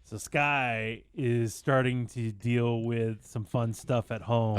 So Sky is starting to deal with some fun stuff at home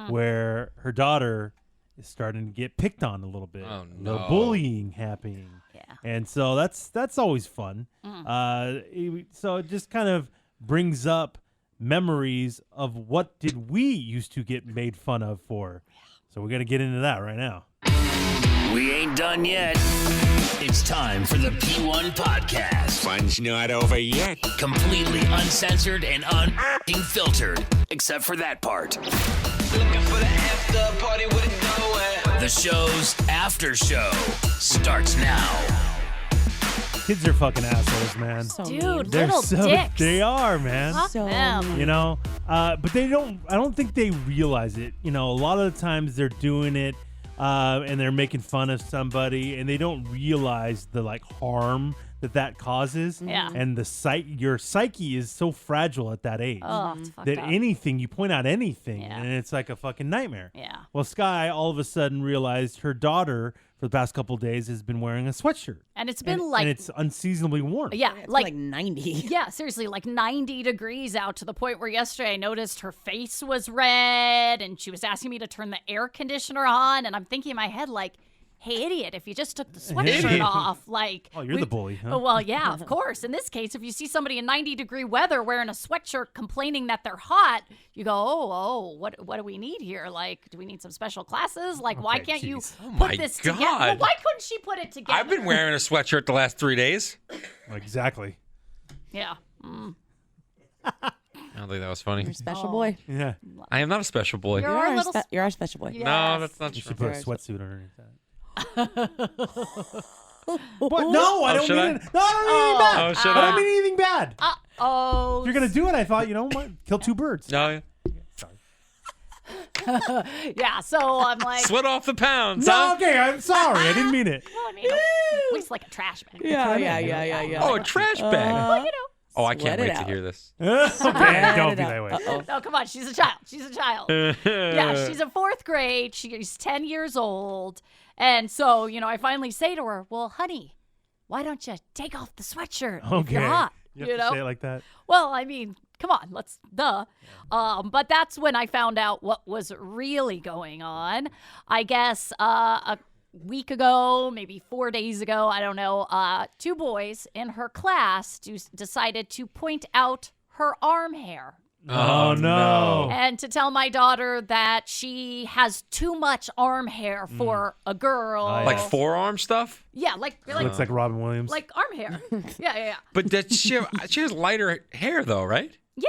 where her daughter is starting to get picked on a little bit. Oh, A little no. bullying happening. Yeah. And so that's always fun. So it just kind of brings up memories of what did we used to get made fun of for. So we're going to get into that right now. We ain't done yet. It's time for the P1 Podcast. Fun's not over yet. Completely uncensored and unfiltered, except for that part. Looking for the after party with it going. The show's after show starts now. Kids are fucking assholes, man. So Dude, They're little so dicks. they are, man. Fuck So them. mean. You know, but they don't. I don't think they realize it. You know, a lot of the times they're doing it, and they're making fun of somebody, and they don't realize the harm that causes. Yeah. And your psyche is so fragile at that age Oh, it's fucked that up. anything you point out anything, Yeah. and it's like a fucking nightmare. Yeah. Well, Sky all of a sudden realized her daughter for the past couple of days has been wearing a sweatshirt, And it's been and it's unseasonably warm. yeah, It's like like 90. yeah, seriously, like 90 degrees out to the point where yesterday I noticed her face was red and she was asking me to turn the air conditioner on. And I'm thinking in my head, like, hey, idiot, if you just took the sweatshirt Idiot. off, like. Oh, you're the bully, huh? Oh, well, yeah, of course. In this case, if you see somebody in 90-degree weather wearing a sweatshirt complaining that they're hot, you go, what do we need here? Like, do we need some special classes? Like, why Okay, can't you jeez. Oh put my this together? God. Well, why couldn't she put it together? I've been wearing a sweatshirt the last 3 days. Exactly. Yeah. I don't think that was funny. You're a special boy. Yeah. I am not a special boy. You're You are, a a little you're our special boy. No, that's not You true. should put a Very sweatsuit underneath that. What? No, I don't should mean I? it. No, I don't mean anything bad. Oh, should I don't I? mean anything bad. Oh. If you're gonna do it, I thought, you know what? Kill two birds. No, Yeah, so I'm like, sweat off the pounds, No, huh? okay, I'm sorry. I didn't mean it. well, I mean, at least like a trash bag. Yeah. Oh, a trash bag. You Oh, I can't Sweat it wait to out. hear this. Okay, don't be that way. know. No, come on, she's a child. She's a child. Yeah, she's in 4th grade. She's 10 years old. And so, I finally say to her, well, honey, why don't you take off the sweatshirt if Okay. you're hot? You have to say it like that. Well, I mean, come on, but that's when I found out what was really going on. I guess a week ago, maybe 4 days ago, I don't know, 2 boys in her class decided to point out her arm hair. Oh, no. And to tell my daughter that she has too much arm hair for a girl. Oh, yeah. Like forearm stuff? Yeah, like Looks like Robin Williams. like arm hair. Yeah. But she has lighter hair, though, right? Yeah.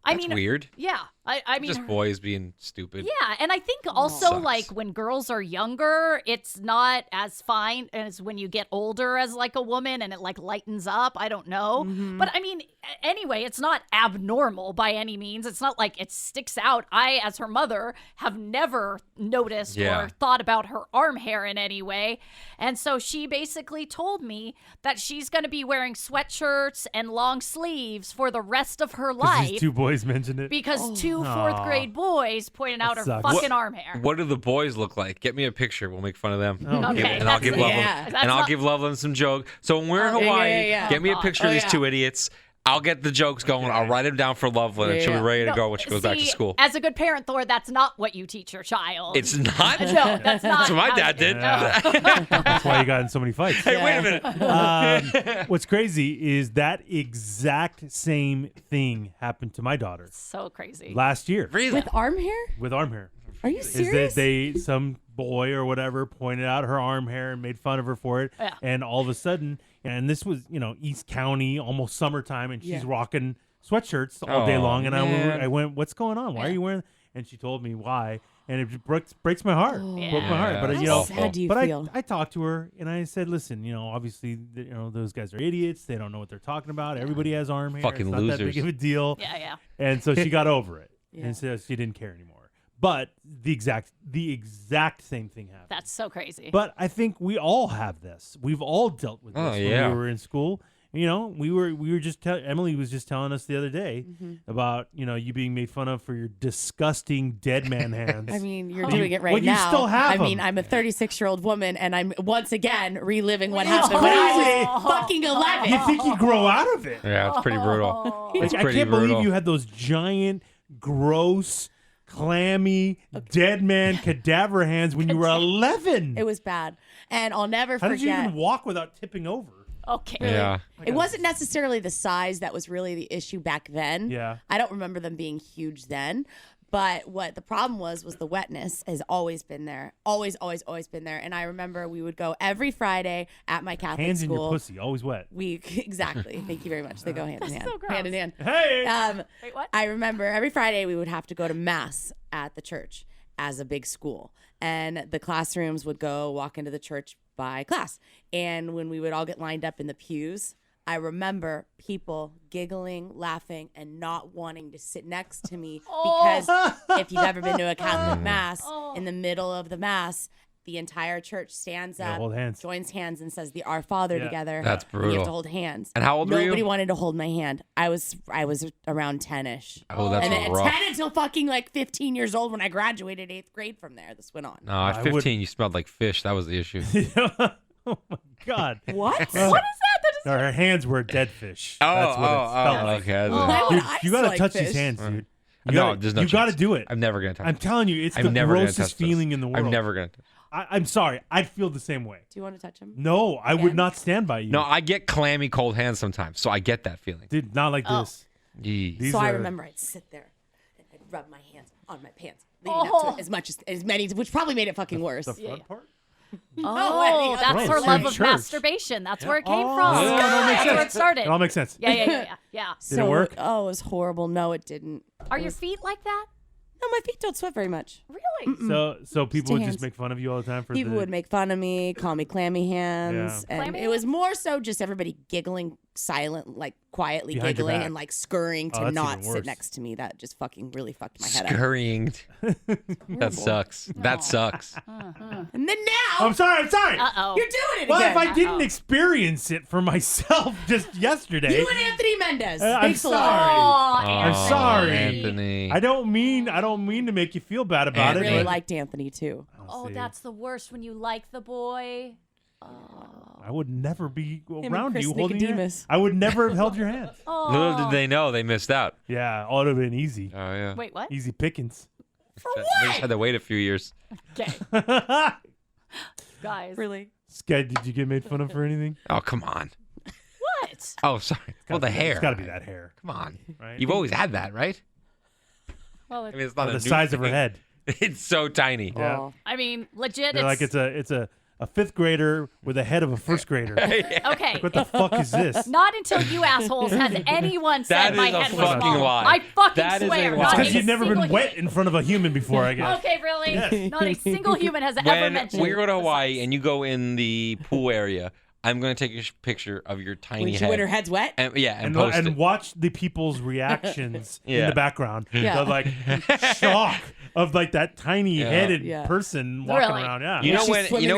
I That's mean, weird. yeah. I mean, Just boys being stupid. yeah, and I think also Sucks. like when girls are younger, it's not as fine as when you get older as like a woman and it like lightens up. I don't know. But I mean, anyway, it's not abnormal by any means. It's not like it sticks out. I, as her mother, have never noticed Yeah. or thought about her arm hair in any way. And so she basically told me that she's going to be wearing sweatshirts and long sleeves for the rest of her 'Cause life. these two boys mentioned it. Because 2 4th grade boys pointed out her sucks. fucking arm hair. What do the boys look like? Get me a picture. We'll make fun of them. Okay, And I'll that's- give yeah. Loveland That's and I'll not- give Loveland some joke. So when we're in Oh, yeah, Hawaii, yeah, yeah. get me a Oh, picture of these yeah. 2 idiots. I'll get the jokes going. I'll write them down for Loveland, and Yeah, she'll be yeah. ready to No, go when she goes back to see, school. As a good parent, Thor, that's not what you teach your child. It's not. No, that's not. That's what my how dad you- did. That's why you got in so many fights. Hey, wait a minute. What's crazy is that exact same thing happened to my daughter So crazy. last year Really? With arm hair? with arm hair. Are you Is serious? that some boy or whatever pointed out her arm hair and made fun of her for it, Yeah. and all of a sudden, and this was East County, almost summertime, and she's Yeah. rocking sweatshirts all day Oh, long, and man. I went, what's going on? Why are you wearing? And she told me why, and it breaks my heart. Broke my heart. But Yeah. How How sad do you but feel? I talked to her and I said, listen, obviously, those guys are idiots. They don't know what they're talking about. Everybody has arm hair. Fucking it's not that losers. big of a deal. Yeah. And so she got over it, Yeah. and so she didn't care anymore. But the exact same thing happened. That's so crazy. But I think we all have this. We've all dealt with this Oh, when yeah. we were in school. You know, we were just Emily was just telling us the other day about you being made fun of for your disgusting dead man hands. I mean, you're doing it right Well, you now. still have I mean, them. I'm a 36-year-old woman, and I'm once again reliving what happened when I was fucking 11. you think you grow out of it? Yeah, it's pretty brutal. It's Like, I pretty can't brutal. believe you had those giant, gross, clammy, dead man cadaver hands when you were 11. It was bad, and I'll never How forget. did you even walk without tipping over? Okay. Yeah. It wasn't necessarily the size that was really the issue back then. Yeah. I don't remember them being huge then. But what the problem was the wetness has always been there. Always, always, always been there. And I remember we would go every Friday at my Catholic Hands in school. your pussy, always wet. Exactly. Thank you very much. They go hand in hand. so gross. Hand in hand. Hey! Wait, what? I remember every Friday we would have to go to mass at the church as a big school. And the classrooms would go walk into the church by class. And when we would all get lined up in the pews, I remember people giggling, laughing, and not wanting to sit next to me because if you've ever been to a Catholic mass, in the middle of the mass, the entire church stands Yeah, up, hold hands. joins hands, and says the Our Father Yeah. together. That's And you have brutal. to hold hands. And how old were you? Nobody wanted to hold my hand. I was around 10-ish. Oh, that's And then rough. 10 until fucking like 15 years old when I graduated 8th grade from there. This went on. No, at I 15, would- you smelled like fish. That was the issue. Oh my God. What? What is that? No, her hands were a dead fish. Oh, That's what it felt like. okay. Why would Dude, I you gotta like touch fish? these hands, dude. You No, gotta, there's no you gotta chance. do it. I'm never going to touch I'm this. telling you, it's I'm the never gonna touch grossest this. feeling in the world. I'm never going to. I'm sorry. I'd feel the same way. Do you want to touch him? No, I would Again? not stand by you. No, I get clammy cold hands sometimes, so I get that feeling. Dude, not like this. Yee. These So I are- remember I'd sit there and I'd rub my hands on my pants, leading up to it as many, which probably made it fucking worse. The front part? Oh, that's Right. her It's love in of church. masturbation. That's where it came Oh, from. yeah, no, it makes That's where it sense. started. It all makes sense. Yeah. Did it work? Oh, it was horrible. No, it didn't. Are your feet like that? No, my feet don't sweat very much. Really? So people would just hands. make fun of you all the time for People the would make fun of me, call me clammy hands, Yeah. and Clammy it was more so just everybody giggling, silent, like quietly Behind your giggling back. and like scurrying Oh, to that's not even sit worse. next to me. That just fucking really fucked my head up. Scurrying. That sucks. That sucks. And then now I'm sorry. Uh-oh. you're doing it Well, again. if I didn't experience it for myself just yesterday, You and Anthony Mendez. I'm Thanks a lot. sorry. Oh, I'm Anthony. sorry. Anthony. I don't mean to make you feel bad about I it. really but liked Anthony too. Oh, see. that's the worst when you like the boy. I would never be and around Chris you holding your hand. Nicodemus. I would never have held your hand. Little did they know they missed out. Yeah, all would have been easy. Oh, yeah. Wait, what? Easy pickings. They just had to wait a few years. Okay, guys. Really? Sky, did you get made fun of for anything? Oh, come on. What? Oh, sorry. Well, the hair. It's got to be that hair. Come on. Right? You've always had that, right? Well, I mean, it's not Or a the new size of her thing. head. It's so tiny. Yeah. Oh. I mean, legit. They're like it's a fifth grader with a head of a first grader. okay. What the fuck is this? Not until you assholes has anyone said That my is a head was fucking small. lie. I fucking That is a swear. lie. not Because a you've never single been wet in front of a human before, I guess. Okay, really? Yes. Not a single human has ever When mentioned. we go to the Hawaii size. and you go in the pool area, I'm going to take a picture of your tiny When head. her head's wet? And, yeah, and And, post and it. watch the people's reactions in Yeah. the background. Yeah. The like shock of like that tiny Yeah. headed Yeah. person walking Really? around. Yeah. You know she's when swimming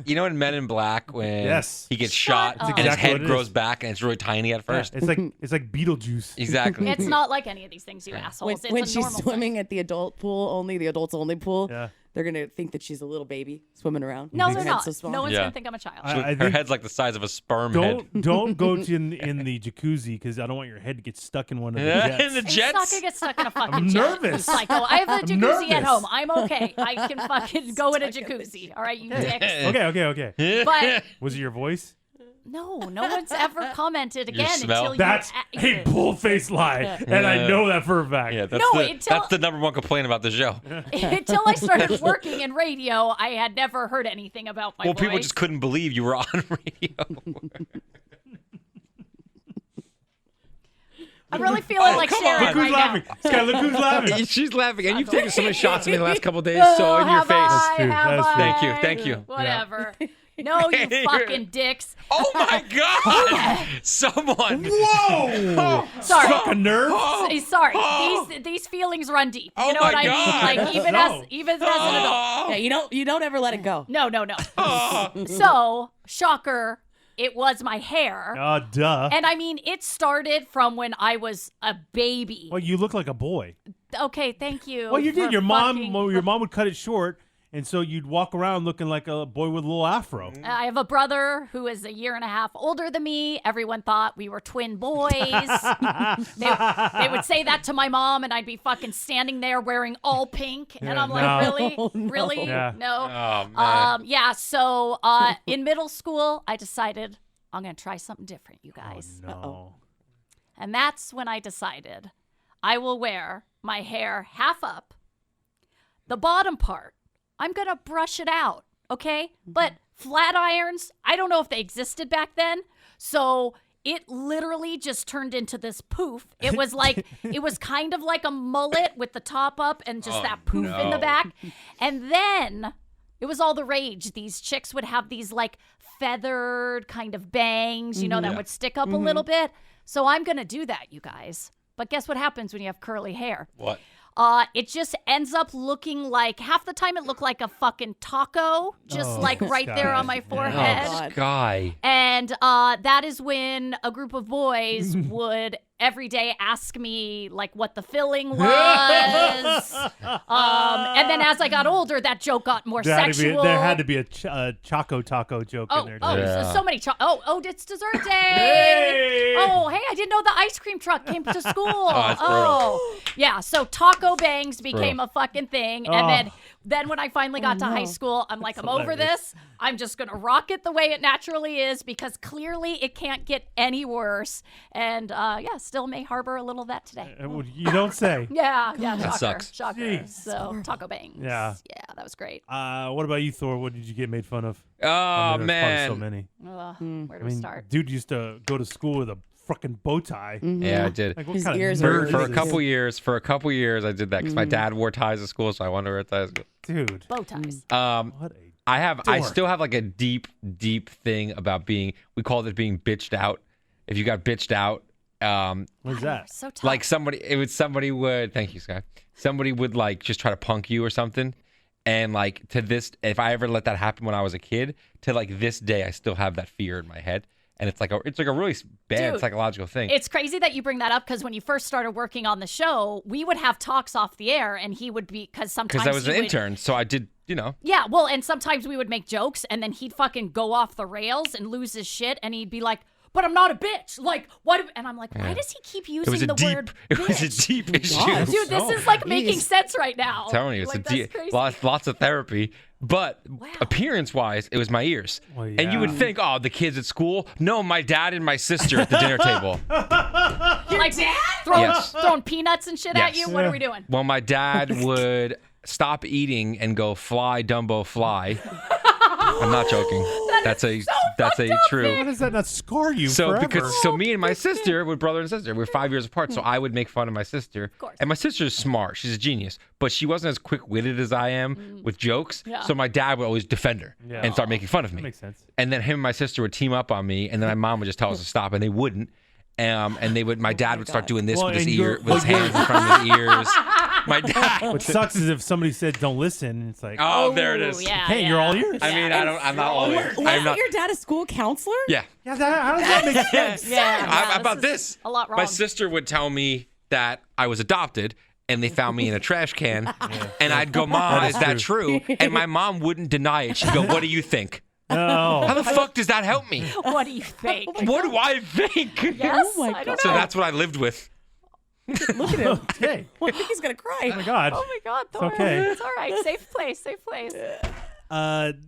you know in Men in Black when Yes. he gets Shut shot up. and his Exactly head what it grows is. back and it's really tiny at first. it's like Beetlejuice. Exactly. It's not like any of these things, you assholes. It's When a she's normal swimming thing. at the adult pool, only the adults only pool, Yeah. they're gonna think that she's a little baby swimming around. No, Her they're head's not. so small. No one's Yeah. gonna think I'm a child. I Her think head's like the size of a sperm head. don't go to in the jacuzzi because I don't want your head to get stuck in one of the Yeah, jets. in the It's jets. not gonna get stuck in a fucking I'm jet, you nervous. psycho. I have a I'm jacuzzi at nervous. home. I'm okay. I can fucking go in a jacuzzi. All right, you dicks. Okay. But Was it your voice? no one's ever commented again smell? until That's you. a bull-faced lie, and I know that for a fact. Yeah, that's, No, the, until- that's the number one complaint about the show. Until I started working in radio, I had never heard anything about my Well, voice. people just couldn't believe you were on radio. I'm really feeling like come Sharon on. Look who's right laughing. now. Sky, look who's laughing. She's laughing, and you've taken so many shots at me the last couple of days, Oh, so in your have face. I, true. have That's true. I? Thank you. Whatever. No, you fucking dicks. Oh my God! Someone. Whoa! Sorry. Struck a nerve. Sorry. These feelings run deep. You Oh know what my I God. mean? Like even No. as an adult. Yeah, you don't ever let it go. No. So, shocker, it was my hair. Oh, duh. And I mean, it started from when I was a baby. Well, you look like a boy. Okay, thank you. Well, you did. for Your mom, fucking- your mom would cut it short, and so you'd walk around looking like a boy with a little afro. I have a brother who is a year and a half older than me. Everyone thought we were twin boys. they would say that to my mom, and I'd be fucking standing there wearing all pink. And Yeah, I'm like, no. really? Oh, no. Really? Yeah. No. Oh, man. Yeah, so in middle school, I decided I'm going to try something different, you guys. No. And that's when I decided I will wear my hair half up. The bottom part, I'm going to brush it out, okay? But flat irons, I don't know if they existed back then. So it literally just turned into this poof. It was like, it was kind of like a mullet with the top up and just Oh, that poof in the no. back. And then it was all the rage. These chicks would have these like feathered kind of bangs, you know, that would stick up a little bit. So I'm going to do that, you guys. But guess what happens when you have curly hair? What? It just ends up looking like, half the time it looked like a fucking taco, just Oh, like right there on my Oh, forehead. God. Sky. And that is when a group of boys would every day ask me like what the filling was. And then as I got older, that joke got more sexual. There had to be a Choco Taco joke in there. Oh, too. Yeah. so many. It's dessert day. Hey! Oh, hey, I didn't know the ice cream truck came to school. that's brutal. Yeah. So taco bangs became a fucking thing, Oh. and then when I finally got to high school, I'm like, I'm over hilarious. this. I'm just gonna rock it the way it naturally is because clearly it can't get any worse. And still may harbor a little of that today. Well, you don't say. Yeah, shocker, sucks. shocker. Jeez. So taco bangs. Yeah. That was great. What about you, Thor? What did you get made fun of? Oh, I mean, there's probably so man. many. Where I do we mean, start? dude used to go to school with a fucking bow tie. Yeah, I did. Like, what His kind ears of are nerd is For a this? couple years, I did that because my dad wore ties at school, so I wanted to wear ties. Dude. Bow ties. What a I dork. still have like a deep thing about we called it being bitched out. If you got bitched out, What's that? So tough. like somebody would, thank you, Sky. Somebody would like just try to punk you or something. And like to this, if I ever let that happen when I was a kid, to like this day, I still have that fear in my head. And it's like a really bad Dude, psychological thing. It's crazy that you bring that up because when you first started working on the show, we would have talks off the air, and he would be because sometimes Because I was he an would- intern, so I did, Yeah, well, and sometimes we would make jokes, and then he'd fucking go off the rails and lose his shit, and he'd be like, "But I'm not a bitch." Like, what? And I'm like, why does he keep it using was a the deep, word? it was a bitch? deep issue. gosh. Dude, this is like making sense right now. I'm telling you, it's like, a deep, that's crazy. lots of therapy. But appearance-wise, it was my ears. Well, And you would yeah. think, oh, the kids at school? No, my dad and my sister at the dinner table. Like throwing, Yes. throwing peanuts and shit at Yes. you. What are we doing? Well, my dad would stop eating and go, "Fly, Dumbo, fly." I'm not joking. That's a true. Why does that not scar you So forever? so me and my sister were brother and sister. We're 5 years apart. So I would make fun of my sister. course. And my sister's smart. She's a genius. But she wasn't as quick-witted as I am with jokes. Yeah. So my dad would always defend her Yeah. and start making fun of me. That makes sense. And then him and my sister would team up on me. And then my mom would just tell us to stop. And they wouldn't. And they would. My dad would start doing this Well, with his and ear, you're- with his hands in front of his ears. My dad. What sucks is if somebody said don't listen, it's like, Oh, there it Ooh, is. Yeah, hey, yeah. you're all ears. I mean, I'm not all ears. I'm Wasn't not. your dad a school counselor? Yeah. Yeah, how does that make sense? Yeah, About this this. is a lot My wrong. sister would tell me that I was adopted and they found me in a trash can. And I'd go, "Mom, is that true?" And my mom wouldn't deny it. She'd go, "What do you think?" How No. the fuck does that help me? What do you think? What do I think? Yes, Oh my I don't So know. that's what I lived with. Look at him. Okay. I think he's gonna cry. Oh my God. Oh my God, Thor. okay. It's all right. Safe place. Safe place.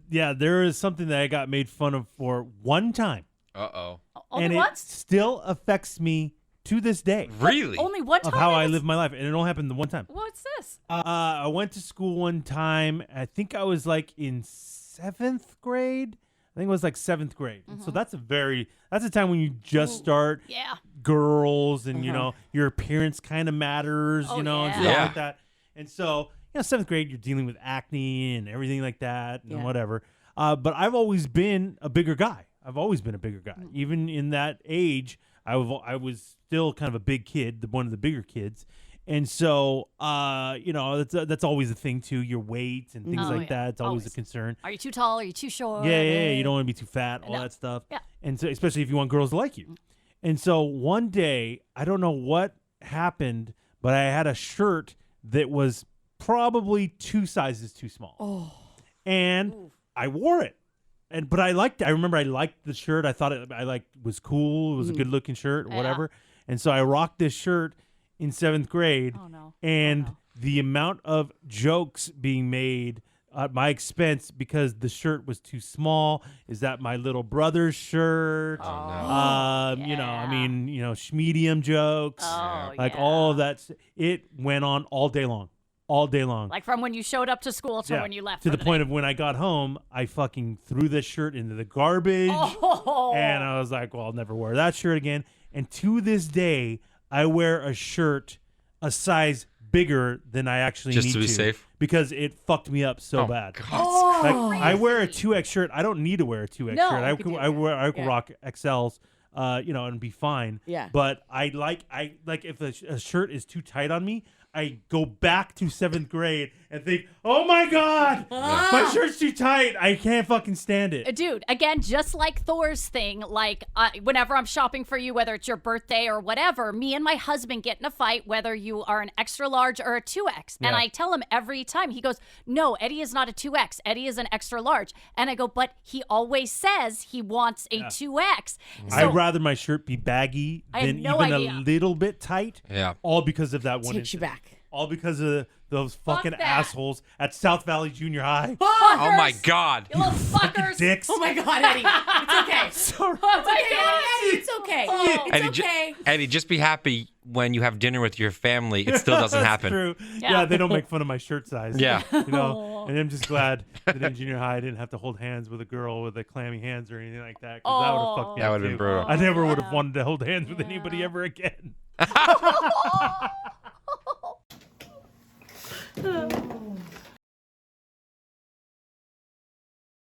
Yeah, there is something that I got made fun of for one time, Uh-oh. Only and once? it still affects me to this day Really? Only one time? of how I That's- live my life, and it only happened the one time. What's this? I went to school one time. I think I was like in 7th grade. I think it was like 7th grade. So that's a time when you just start Yeah. girls and you know your appearance kind of matters, Oh, you know, and yeah. stuff Yeah. like that. And so, 7th grade, you're dealing with acne and everything like that and Yeah. whatever. But I've always been a bigger guy. I've always been a bigger guy. Even in that age, I was still kind of a big kid, one of the bigger kids. And so, that's always a thing too. Your weight and things Oh, like yeah. that. It's always a Always. concern. Are you too tall? Are you too short? Yeah. You don't want to be too fat, all No. that stuff. Yeah. And so, especially if you want girls to like you. And so one day, I don't know what happened, but I had a shirt that was probably 2 sizes too small. Oh. And I wore it. But I remember I liked the shirt. I thought it was cool. It was a good looking shirt or Yeah. whatever. And so I rocked this shirt in 7th grade. Oh, no. And Oh, no. the amount of jokes being made at my expense because the shirt was too small is that my little brother's shirt. Oh, no. Medium jokes. Oh, Like yeah. all of that. It went on all day long. All day long. Like from when you showed up to school to when you left. To for the point of when I got home, I fucking threw this shirt into the garbage. Oh. And I was like, well, I'll never wear that shirt again. And to this day, I wear a shirt a size bigger than I actually Just need to be safe? because it fucked me up so Oh, bad. God. Like I wear a 2X shirt. I don't need to wear a 2X No, shirt. you could do I can Yeah. rock XLs, and be fine. Yeah. But I like if a shirt is too tight on me, I go back to 7th grade and think, oh my God, my shirt's too tight. I can't fucking stand it. Dude, again, just like Thor's thing, like whenever I'm shopping for you, whether it's your birthday or whatever, me and my husband get in a fight, whether you are an extra large or a 2X. And Yeah. I tell him every time, he goes, no, Eddie is not a 2X. Eddie is an extra large. And I go, but he always says he wants a 2X. So, I'd rather my shirt be baggy I had than no even idea. a little bit tight. Yeah. All because of that one. Takes you incident. back. All because of those fucking that. assholes at South Valley Junior High. Oh my God. you little fuckers. Dicks. Oh my God, Eddie. It's okay. Sorry. Oh my Eddie, God. Eddie, it's okay. Eddie, It's okay. Eddie, just be happy when you have dinner with your family. It still doesn't That's happen. true. Yeah. Yeah, they don't make fun of my shirt size. Yeah. And I'm just glad that in junior high I didn't have to hold hands with a girl with the clammy hands or anything like that. Because that would have fucked me That up would've been too. brutal. I never would have wanted to hold hands with anybody ever again.